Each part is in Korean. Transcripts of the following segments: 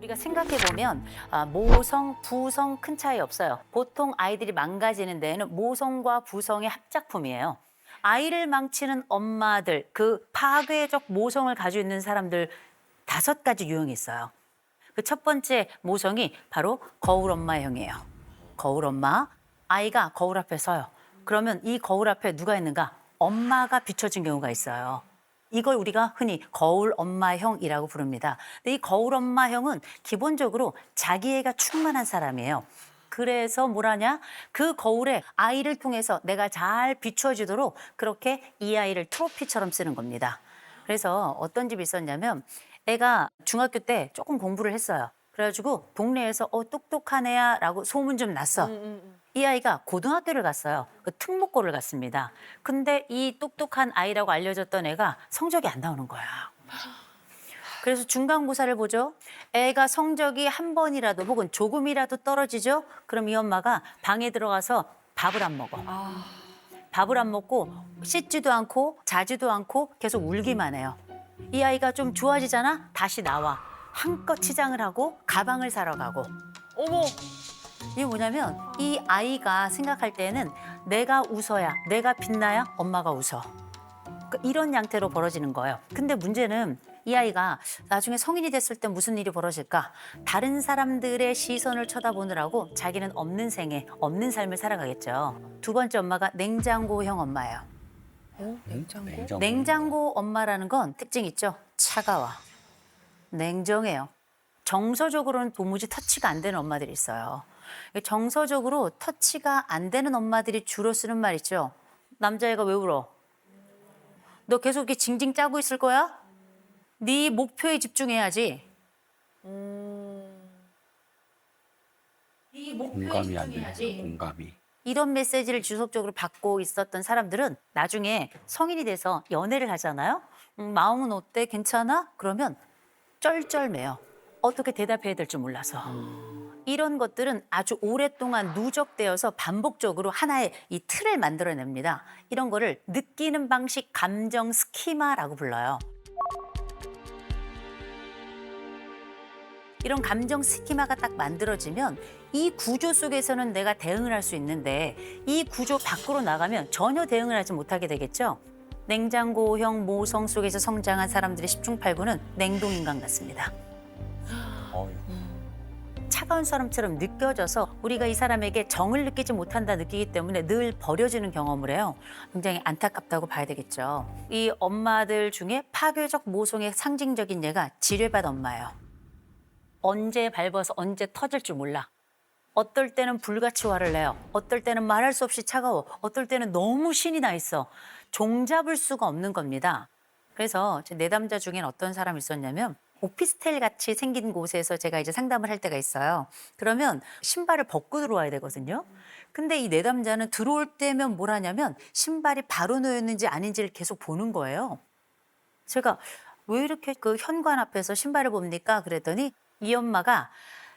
우리가 생각해 보면 모성, 부성 큰 차이 없어요. 보통 아이들이 망가지는 데에는 모성과 부성의 합작품이에요. 아이를 망치는 엄마들, 그 파괴적 모성을 가지고 있는 사람들 5가지 유형이 있어요. 그 첫 번째 모성이 바로 거울 엄마형이에요. 거울 엄마, 아이가 거울 앞에 서요. 그러면 이 거울 앞에 누가 있는가? 엄마가 비춰진 경우가 있어요. 이걸 우리가 흔히 거울 엄마형이라고 부릅니다. 근데 이 거울 엄마형은 기본적으로 자기애가 충만한 사람이에요. 그래서 뭐라냐? 그 거울에 아이를 통해서 내가 잘 비춰지도록 그렇게 이 아이를 트로피처럼 쓰는 겁니다. 그래서 어떤 집이 있었냐면 애가 중학교 때 조금 공부를 했어요. 그래가지고 동네에서 똑똑한 애야 라고 소문 좀 났어. 이 아이가 고등학교를 갔어요. 그 특목고를 갔습니다. 근데 이 똑똑한 아이라고 알려졌던 애가 성적이 안 나오는 거야. 그래서 중간고사를 보죠. 애가 성적이 한 번이라도 혹은 조금이라도 떨어지죠. 그럼 이 엄마가 방에 들어가서 밥을 안 먹어. 밥을 안 먹고 씻지도 않고 자지도 않고 계속 울기만 해요. 이 아이가 좀 좋아지잖아? 다시 나와. 한껏 치장을 하고 가방을 사러 가고. 어머. 이게 뭐냐면 이 아이가 생각할 때는 내가 웃어야, 내가 빛나야 엄마가 웃어. 그러니까 이런 양태로 벌어지는 거예요. 근데 문제는 이 아이가 나중에 성인이 됐을 때 무슨 일이 벌어질까? 다른 사람들의 시선을 쳐다보느라고 자기는 없는 생애, 없는 삶을 살아가겠죠. 두 번째 엄마가 냉장고형 엄마예요. 냉장고? 냉장고 엄마라는 건 특징 있죠? 차가워. 냉정해요. 정서적으로는 도무지 터치가 안 되는 엄마들이 있어요. 정서적으로 터치가 안 되는 엄마들이 주로 쓰는 말 있죠. 남자애가 왜 울어? 너 계속 이렇게 징징 짜고 있을 거야? 네 목표에 집중해야지. 네 목표에 공감이 안 되죠. 집중해야지. 공감이. 이런 메시지를 지속적으로 받고 있었던 사람들은 나중에 성인이 돼서 연애를 하잖아요. 마음은 어때? 괜찮아? 그러면 쩔쩔매요. 어떻게 대답해야 될 줄 몰라서. 이런 것들은 아주 오랫동안 누적되어서 반복적으로 하나의 이 틀을 만들어냅니다. 이런 거를 느끼는 방식 감정 스키마라고 불러요. 이런 감정 스키마가 딱 만들어지면 이 구조 속에서는 내가 대응을 할 수 있는데 이 구조 밖으로 나가면 전혀 대응을 하지 못하게 되겠죠. 냉장고형 모성 속에서 성장한 사람들의 10중 8구는 냉동인간 같습니다. 차가운 사람처럼 느껴져서 우리가 이 사람에게 정을 느끼지 못한다 느끼기 때문에 늘 버려지는 경험을 해요. 굉장히 안타깝다고 봐야 되겠죠. 이 엄마들 중에 파괴적 모성의 상징적인 예가 지뢰밭 엄마예요. 언제 밟아서 언제 터질 줄 몰라. 어떨 때는 불같이 화를 내요. 어떨 때는 말할 수 없이 차가워. 어떨 때는 너무 신이 나 있어. 종잡을 수가 없는 겁니다. 그래서 제 내담자 중엔 어떤 사람이 있었냐면 오피스텔 같이 생긴 곳에서 제가 이제 상담을 할 때가 있어요. 그러면 신발을 벗고 들어와야 되거든요. 근데 이 내담자는 들어올 때면 뭘 하냐면 신발이 바로 놓였는지 아닌지를 계속 보는 거예요. 제가 왜 이렇게 그 현관 앞에서 신발을 봅니까? 그랬더니 이 엄마가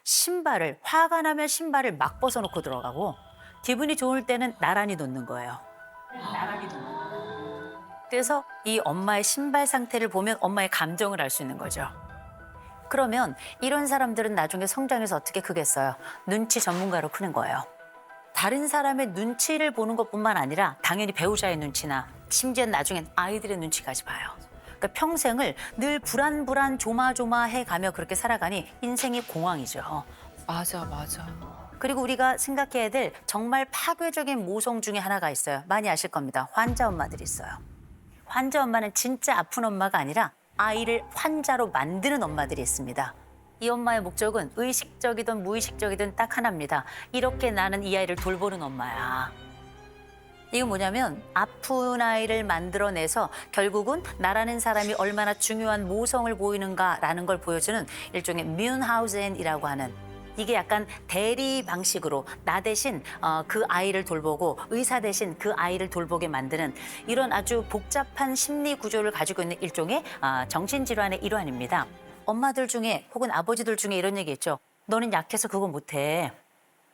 신발을 화가 나면 신발을 막 벗어놓고 들어가고 기분이 좋을 때는 나란히 놓는 거예요. 그래서 이 엄마의 신발 상태를 보면 엄마의 감정을 알 수 있는 거죠. 그러면 이런 사람들은 나중에 성장해서 어떻게 크겠어요? 눈치 전문가로 크는 거예요. 다른 사람의 눈치를 보는 것뿐만 아니라 당연히 배우자의 눈치나 심지어 나중엔 아이들의 눈치까지 봐요. 그러니까 평생을 늘 불안불안 조마조마해 가며 그렇게 살아가니 인생이 공황이죠. 맞아, 맞아. 그리고 우리가 생각해야 될 정말 파괴적인 모성 중에 하나가 있어요. 많이 아실 겁니다. 환자 엄마들이 있어요. 환자 엄마는 진짜 아픈 엄마가 아니라 아이를 환자로 만드는 엄마들이 있습니다. 이 엄마의 목적은 의식적이든 무의식적이든 딱 하나입니다. 이렇게 나는 이 아이를 돌보는 엄마야. 이건 뭐냐면 아픈 아이를 만들어내서 결국은 나라는 사람이 얼마나 중요한 모성을 보이는가라는 걸 보여주는 일종의 뮌하우젠이라고 하는 이게 약간 대리 방식으로 나 대신 그 아이를 돌보고 의사 대신 그 아이를 돌보게 만드는 이런 아주 복잡한 심리 구조를 가지고 있는 일종의 정신질환의 일환입니다. 엄마들 중에 혹은 아버지들 중에 이런 얘기 있죠. 너는 약해서 그거 못해.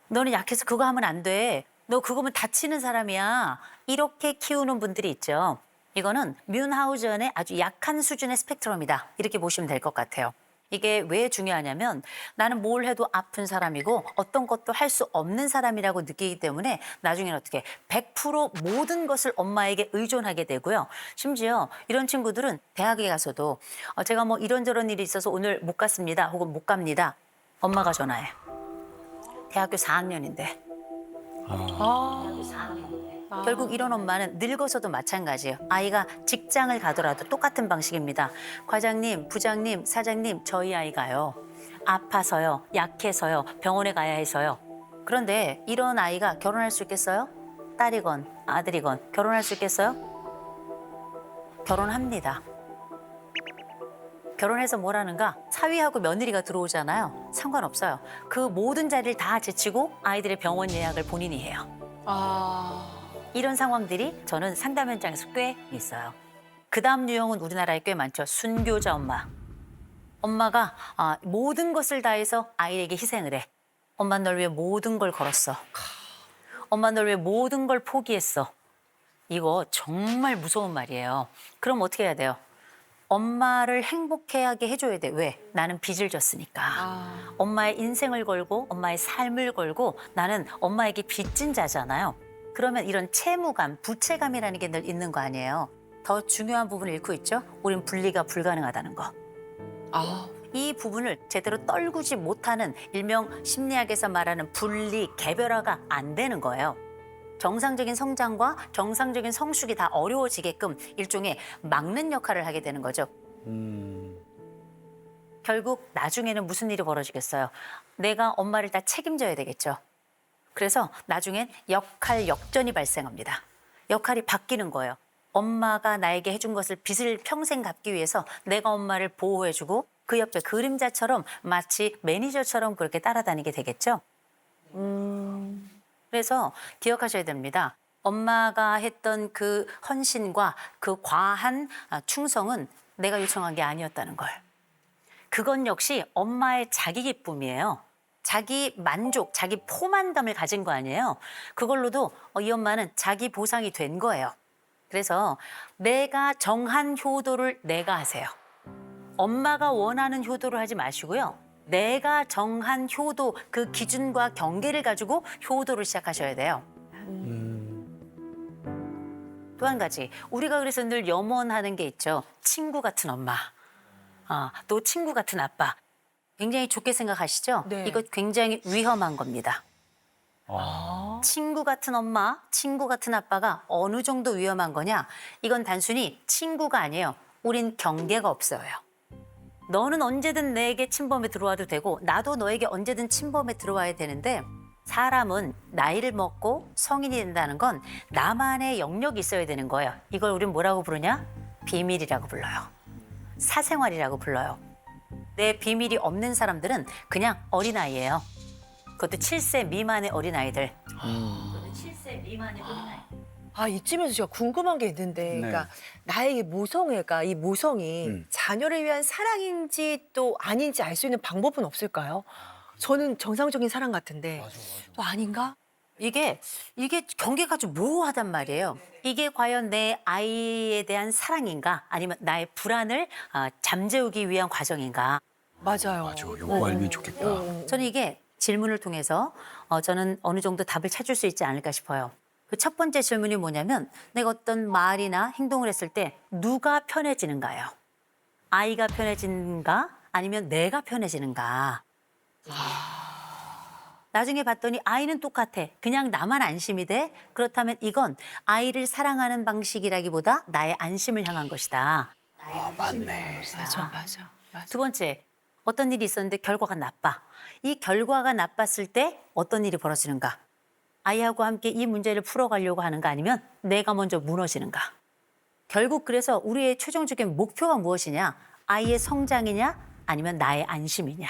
너는 약해서 그거 하면 안 돼. 너 그거면 다치는 사람이야. 이렇게 키우는 분들이 있죠. 이거는 뮌하우젠의 아주 약한 수준의 스펙트럼이다. 이렇게 보시면 될 것 같아요. 이게 왜 중요하냐면 나는 뭘 해도 아픈 사람이고 어떤 것도 할 수 없는 사람이라고 느끼기 때문에 나중에는 어떻게 100% 모든 것을 엄마에게 의존하게 되고요. 심지어 이런 친구들은 대학에 가서도 제가 뭐 이런저런 일이 있어서 오늘 못 갔습니다. 혹은 못 갑니다. 엄마가 전화해. 대학교 4학년인데. 결국 이런 엄마는 늙어서도 마찬가지예요. 아이가 직장을 가더라도 똑같은 방식입니다. 과장님, 부장님, 사장님, 저희 아이가요. 아파서요, 약해서요, 병원에 가야 해서요. 그런데 이런 아이가 결혼할 수 있겠어요? 딸이건 아들이건 결혼할 수 있겠어요? 결혼합니다. 결혼해서 뭘 하는가? 사위하고 며느리가 들어오잖아요. 상관없어요. 그 모든 자리를 다 제치고 아이들의 병원 예약을 본인이 해요. 이런 상황들이 저는 상담 현장에서 꽤 있어요. 그 다음 유형은 우리나라에 꽤 많죠. 순교자 엄마. 엄마가 모든 것을 다해서 아이에게 희생을 해. 엄마 널 위해 모든 걸 걸었어. 엄마 널 위해 모든 걸 포기했어. 이거 정말 무서운 말이에요. 그럼 어떻게 해야 돼요? 엄마를 행복하게 해줘야 돼. 왜? 나는 빚을 졌으니까. 엄마의 인생을 걸고 엄마의 삶을 걸고 나는 엄마에게 빚진 자잖아요. 그러면 이런 채무감, 부채감이라는 게 늘 있는 거 아니에요. 더 중요한 부분을 잃고 있죠. 우린 분리가 불가능하다는 거. 이 부분을 제대로 떨구지 못하는 일명 심리학에서 말하는 분리, 개별화가 안 되는 거예요. 정상적인 성장과 정상적인 성숙이 다 어려워지게끔 일종의 막는 역할을 하게 되는 거죠. 결국 나중에는 무슨 일이 벌어지겠어요? 내가 엄마를 다 책임져야 되겠죠. 그래서 나중엔 역할 역전이 발생합니다. 역할이 바뀌는 거예요. 엄마가 나에게 해준 것을 빚을 평생 갚기 위해서 내가 엄마를 보호해주고 그 옆에 그림자처럼 마치 매니저처럼 그렇게 따라다니게 되겠죠. 그래서 기억하셔야 됩니다. 엄마가 했던 그 헌신과 그 과한 충성은 내가 요청한 게 아니었다는 걸. 그건 역시 엄마의 자기 기쁨이에요. 자기 만족, 자기 포만감을 가진 거 아니에요. 그걸로도 이 엄마는 자기 보상이 된 거예요. 그래서 내가 정한 효도를 내가 하세요. 엄마가 원하는 효도를 하지 마시고요. 내가 정한 효도, 그 기준과 경계를 가지고 효도를 시작하셔야 돼요. 또 한 가지, 우리가 그래서 늘 염원하는 게 있죠. 친구 같은 엄마, 또 친구 같은 아빠. 굉장히 좋게 생각하시죠? 네. 이거 굉장히 위험한 겁니다. 친구 같은 엄마, 친구 같은 아빠가 어느 정도 위험한 거냐? 이건 단순히 친구가 아니에요. 우린 경계가 없어요. 너는 언제든 내게 침범에 들어와도 되고 나도 너에게 언제든 침범에 들어와야 되는데 사람은 나이를 먹고 성인이 된다는 건 나만의 영역이 있어야 되는 거예요. 이걸 우린 뭐라고 부르냐? 비밀이라고 불러요. 사생활이라고 불러요. 내 비밀이 없는 사람들은 그냥 어린아이예요. 그것도 7세 미만의 어린아이들. 7세 미만의 어린아이. 이쯤에서 제가 궁금한 게 있는데, 그러니까 나에게 모성애가 이 모성이 자녀를 위한 사랑인지 또 아닌지 알 수 있는 방법은 없을까요? 저는 정상적인 사랑 같은데, 또 아닌가? 이게 경계가 좀 모호하단 말이에요. 이게 과연 내 아이에 대한 사랑인가 아니면 나의 불안을 잠재우기 위한 과정인가. 맞아요. 맞아, 요거 알면 좋겠다. 저는 이게 질문을 통해서 저는 어느 정도 답을 찾을 수 있지 않을까 싶어요. 그 첫 번째 질문이 뭐냐면 내가 어떤 말이나 행동을 했을 때 누가 편해지는가요? 아이가 편해지는가 아니면 내가 편해지는가? 나중에 봤더니 아이는 똑같아. 그냥 나만 안심이 돼? 그렇다면 이건 아이를 사랑하는 방식이라기보다 나의 안심을 향한 것이다. 맞네. 맞아. 두 번째, 어떤 일이 있었는데 결과가 나빠. 이 결과가 나빴을 때 어떤 일이 벌어지는가? 아이하고 함께 이 문제를 풀어가려고 하는가 아니면 내가 먼저 무너지는가? 결국 그래서 우리의 최종적인 목표가 무엇이냐? 아이의 성장이냐 아니면 나의 안심이냐?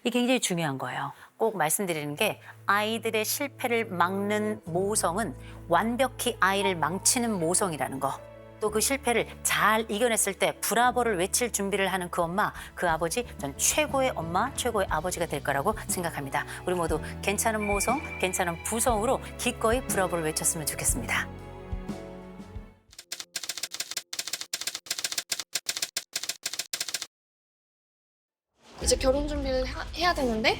이게 굉장히 중요한 거예요. 꼭 말씀드리는 게 아이들의 실패를 막는 모성은 완벽히 아이를 망치는 모성이라는 거. 또 그 실패를 잘 이겨냈을 때 브라보를 외칠 준비를 하는 그 엄마, 그 아버지, 전 최고의 엄마, 최고의 아버지가 될 거라고 생각합니다. 우리 모두 괜찮은 모성, 괜찮은 부성으로 기꺼이 브라보를 외쳤으면 좋겠습니다. 이제 결혼 준비를 해야 되는데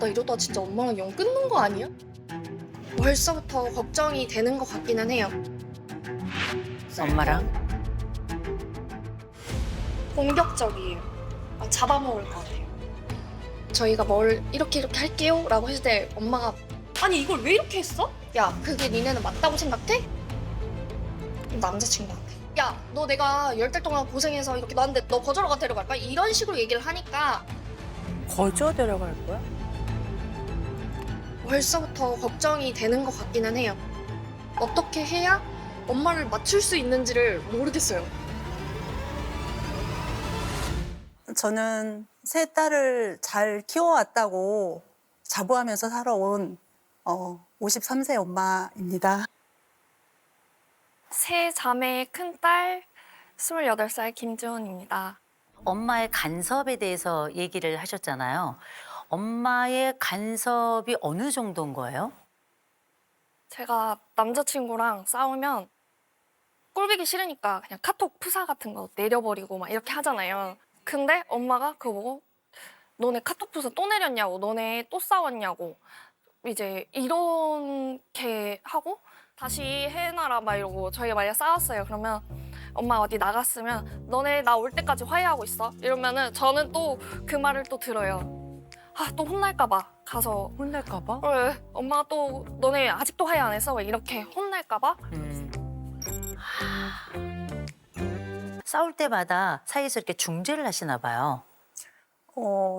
나 이러다 진짜 엄마랑 영 끊는 거 아니야? 벌써부터 걱정이 되는 것 같기는 해요. 엄마랑? 공격적이에요. 잡아먹을 것 같아요. 저희가 뭘 이렇게 할게요 라고 했을 때 엄마가 아니 이걸 왜 이렇게 했어? 야 그게 니네는 맞다고 생각해? 남자친구한테 야 너 내가 10달 동안 고생해서 이렇게 너한테 너 거절하고 데려갈까? 이런 식으로 얘기를 하니까 거저 데려갈 거야? 벌써부터 걱정이 되는 것 같기는 해요. 어떻게 해야 엄마를 맞출 수 있는지를 모르겠어요. 저는 세 딸을 잘 키워왔다고 자부하면서 살아온 53세 엄마입니다. 세 자매의 큰딸 28살 김지원입니다. 엄마의 간섭에 대해서 얘기를 하셨잖아요. 엄마의 간섭이 어느 정도인 거예요? 제가 남자친구랑 싸우면 꼴보기 싫으니까 그냥 카톡 프사 같은 거 내려버리고 막 이렇게 하잖아요. 근데 엄마가 그거 보고 너네 카톡 프사 또 내렸냐고, 너네 또 싸웠냐고 이제 이렇게 하고 다시 해놔라 막 이러고 저희가 만약 싸웠어요. 그러면 엄마 어디 나갔으면 너네 나 올 때까지 화해하고 있어. 이러면은 저는 또 그 말을 또 들어요. 또 혼날까 봐 가서 혼날까 봐? 그래 엄마가 또 너네 아직도 화해 안 했어? 막 이렇게 혼날까 봐. 싸울 때마다 사이에서 이렇게 중재를 하시나 봐요.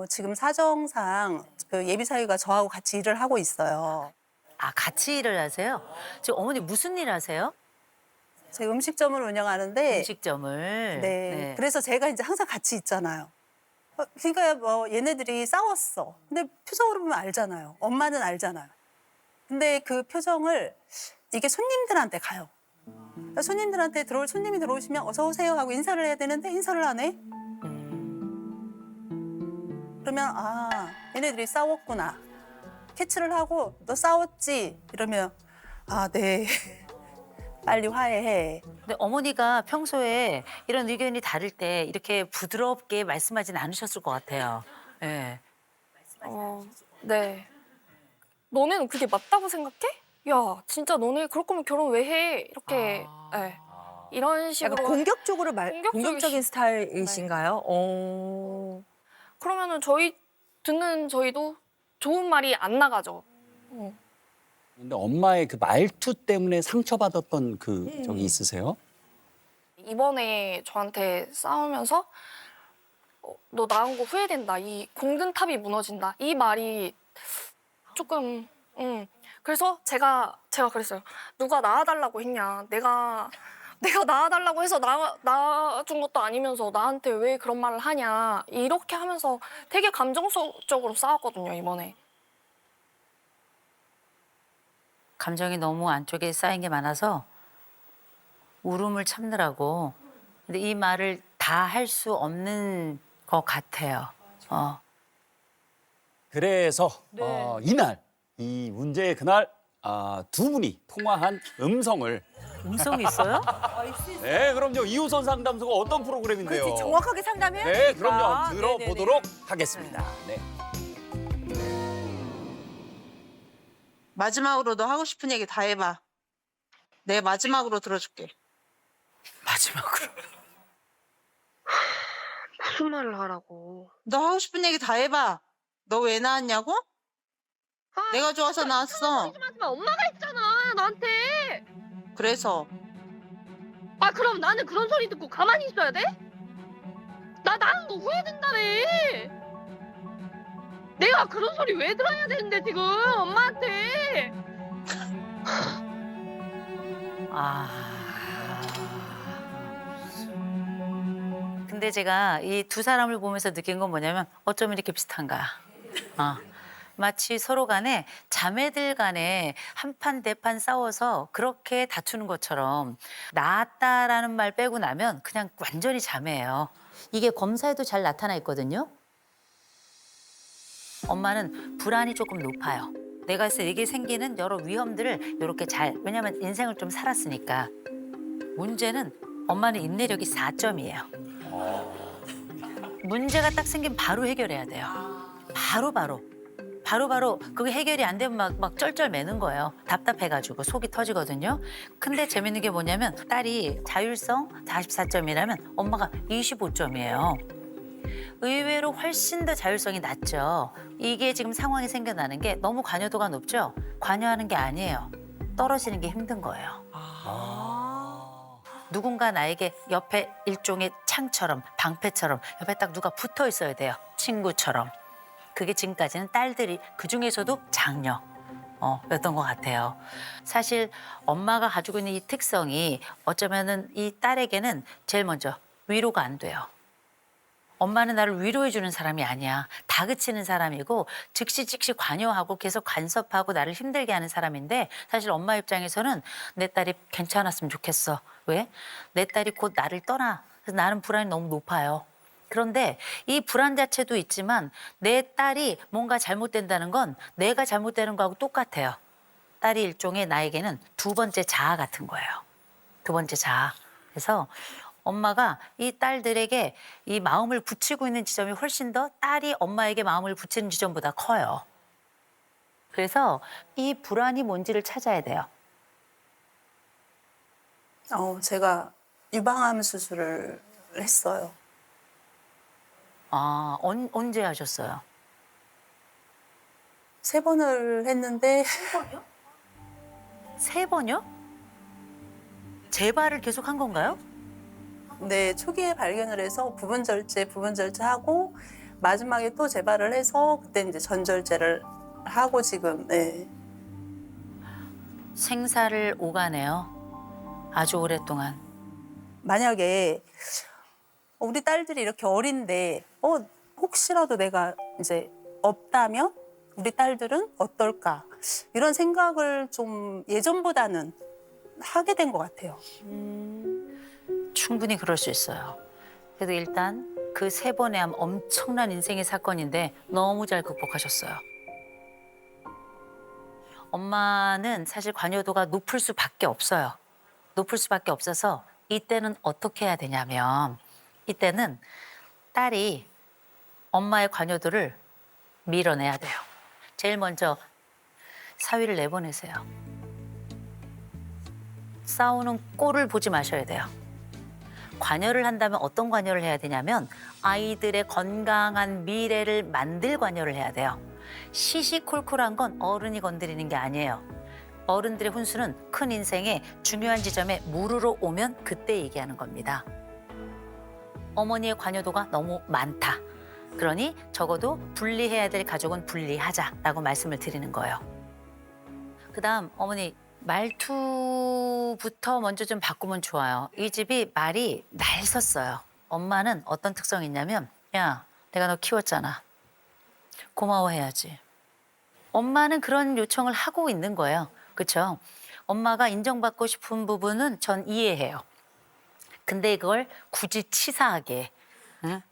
지금 사정상 그 예비사위가 저하고 같이 일을 하고 있어요. 아, 같이 일을 하세요? 지금 어머니 무슨 일 하세요? 제가 음식점을 운영하는데 음식점을. 네. 그래서 제가 이제 항상 같이 있잖아요. 그러니까 뭐 얘네들이 싸웠어. 근데 표정으로 보면 알잖아요. 엄마는 알잖아요. 근데 그 표정을 이게 손님들한테 가요. 그러니까 손님들한테 손님이 들어오시면 어서 오세요 하고 인사를 해야 되는데 인사를 안 해. 그러면 얘네들이 싸웠구나. 캐치를 하고 너 싸웠지? 이러면 네. 빨리 화해해. 근데 어머니가 평소에 이런 의견이 다를 때 이렇게 부드럽게 말씀하진 않으셨을 것 같아요. 네. 네. 너네는 그게 맞다고 생각해? 야, 진짜 너네 그럴 거면 결혼 왜 해? 이렇게 네. 이런 식으로 약간 공격적으로 공격적인 공격적이시- 스타일이신가요? 그러면은 듣는 저희도 좋은 말이 안 나가죠. 근데 엄마의 그 말투 때문에 상처받았던 적이 있으세요? 이번에 저한테 싸우면서 너 나온 거 후회된다. 이 공든탑이 무너진다. 이 말이 조금 그래서 제가 그랬어요. 누가 낳아달라고 했냐. 내가 낳아달라고 해서 낳아준 것도 아니면서 나한테 왜 그런 말을 하냐. 이렇게 하면서 되게 감정적으로 싸웠거든요, 이번에. 감정이 너무 안쪽에 쌓인 게 많아서 울음을 참느라고. 근데 이 말을 다 할 수 없는 것 같아요. 그래서 이날 이 문제의 그날 두 분이 통화한 음성을 음성이 있어요? 네 그럼요 이호선 상담소가 어떤 프로그램인데요? 그렇지, 정확하게 상담해야 네 되니까. 그럼요 들어보도록 하겠습니다. 네. 마지막으로 너 하고 싶은 얘기 다 해봐. 내 마지막으로 들어줄게. 마지막으로. 무슨 말을 하라고. 너 하고 싶은 얘기 다 해봐. 너 왜 나왔냐고? 내가 좋아서 나왔어. 하지만 엄마가 했잖아 나한테. 그래서 그럼 나는 그런 소리 듣고 가만히 있어야 돼? 나 나은 거 후회된다며. 내가 그런 소리 왜 들어야 되는데 지금 엄마한테. 근데 제가 이 두 사람을 보면서 느낀 건 뭐냐면 어쩜 이렇게 비슷한가. 마치 서로 간에 자매들 간에 한판 대판 싸워서 그렇게 다투는 것처럼 낳았다라는 말 빼고 나면 그냥 완전히 자매예요. 이게 검사에도 잘 나타나 있거든요. 엄마는 불안이 조금 높아요. 내가 했을 때 이게 생기는 여러 위험들을 이렇게 왜냐면 인생을 좀 살았으니까. 문제는 엄마는 인내력이 4점이에요. 문제가 딱 생기면 바로 해결해야 돼요. 바로 그게 해결이 안 되면 막 쩔쩔 매는 거예요. 답답해가지고 속이 터지거든요. 근데 재밌는 게 뭐냐면 딸이 자율성 44점이라면 엄마가 25점이에요. 의외로 훨씬 더 자율성이 낮죠. 이게 지금 상황이 생겨나는 게 너무 관여도가 높죠. 관여하는 게 아니에요. 떨어지는 게 힘든 거예요. 누군가 나에게 옆에 일종의 창처럼 방패처럼 옆에 딱 누가 붙어 있어야 돼요. 친구처럼. 그게 지금까지는 딸들이 그중에서도 장녀였던 것 같아요. 사실 엄마가 가지고 있는 이 특성이 어쩌면은 이 딸에게는 제일 먼저 위로가 안 돼요. 엄마는 나를 위로해주는 사람이 아니야. 다그치는 사람이고 즉시 관여하고 계속 간섭하고 나를 힘들게 하는 사람인데 사실 엄마 입장에서는 내 딸이 괜찮았으면 좋겠어. 왜? 내 딸이 곧 나를 떠나. 그래서 나는 불안이 너무 높아요. 그런데 이 불안 자체도 있지만 내 딸이 뭔가 잘못된다는 건 내가 잘못되는 거하고 똑같아요. 딸이 일종의 나에게는 두 번째 자아 같은 거예요. 두 번째 자아. 그래서 엄마가 이 딸들에게 이 마음을 붙이고 있는 지점이 훨씬 더 딸이 엄마에게 마음을 붙이는 지점보다 커요. 그래서 이 불안이 뭔지를 찾아야 돼요. 제가 유방암 수술을 했어요. 아, 언제 하셨어요? 3번을 했는데 3번이요? 재발을 계속 한 건가요? 네, 초기에 발견을 해서 부분 절제하고 마지막에 또 재발을 해서 그때 이제 전절제를 하고 지금 네. 생사를 오가네요. 아주 오랫동안. 만약에 우리 딸들이 이렇게 어린데 혹시라도 내가 이제 없다면 우리 딸들은 어떨까 이런 생각을 좀 예전보다는 하게 된 것 같아요. 충분히 그럴 수 있어요. 그래도 일단 그 3번의 암 엄청난 인생의 사건인데 너무 잘 극복하셨어요. 엄마는 사실 관여도가 높을 수밖에 없어요. 높을 수밖에 없어서 이때는 어떻게 해야 되냐면 이때는 딸이 엄마의 관여도를 밀어내야 돼요. 제일 먼저 사위를 내보내세요. 싸우는 꼴을 보지 마셔야 돼요. 관여를 한다면 어떤 관여를 해야 되냐면 아이들의 건강한 미래를 만들 관여를 해야 돼요. 시시콜콜한 건 어른이 건드리는 게 아니에요. 어른들의 훈수는 큰 인생의 중요한 지점에 무르러 오면 그때 얘기하는 겁니다. 어머니의 관여도가 너무 많다. 그러니 적어도 분리해야 될 가족은 분리하자라고 말씀을 드리는 거예요. 그다음 어머니 말투부터 먼저 좀 바꾸면 좋아요. 이 집이 말이 날섰어요. 엄마는 어떤 특성이 있냐면 야, 내가 너 키웠잖아. 고마워해야지. 엄마는 그런 요청을 하고 있는 거예요. 그렇죠? 엄마가 인정받고 싶은 부분은 전 이해해요. 근데 이걸 굳이 치사하게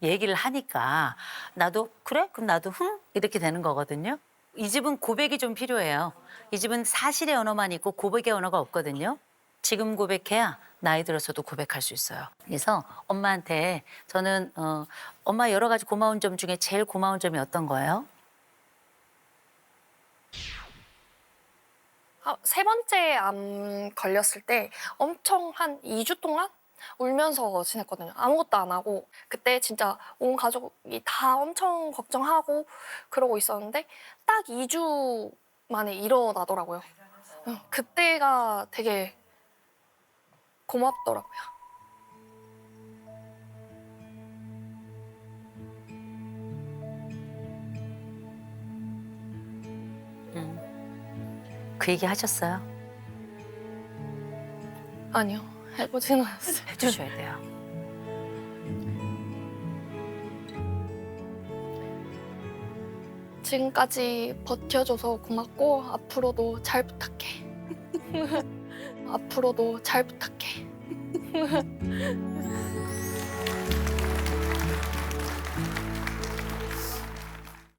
얘기를 하니까 나도 그래? 그럼 나도 이렇게 되는 거거든요. 이 집은 고백이 좀 필요해요. 이 집은 사실의 언어만 있고 고백의 언어가 없거든요. 지금 고백해야 나이 들어서도 고백할 수 있어요. 그래서 엄마한테 저는 엄마 여러 가지 고마운 점 중에 제일 고마운 점이 어떤 거예요? 3번째 암 걸렸을 때 엄청 한 2주 동안 울면서 지냈거든요. 아무것도 안 하고 그때 진짜 온 가족이 다 엄청 걱정하고 그러고 있었는데 딱 2주 만에 일어나더라고요. 그때가 되게 고맙더라고요. 그 얘기 하셨어요? 아니요, 해보지는 않았어요. 해주셔야 돼요. 지금까지 버텨줘서 고맙고 앞으로도 잘 부탁해. 앞으로도 잘 부탁해.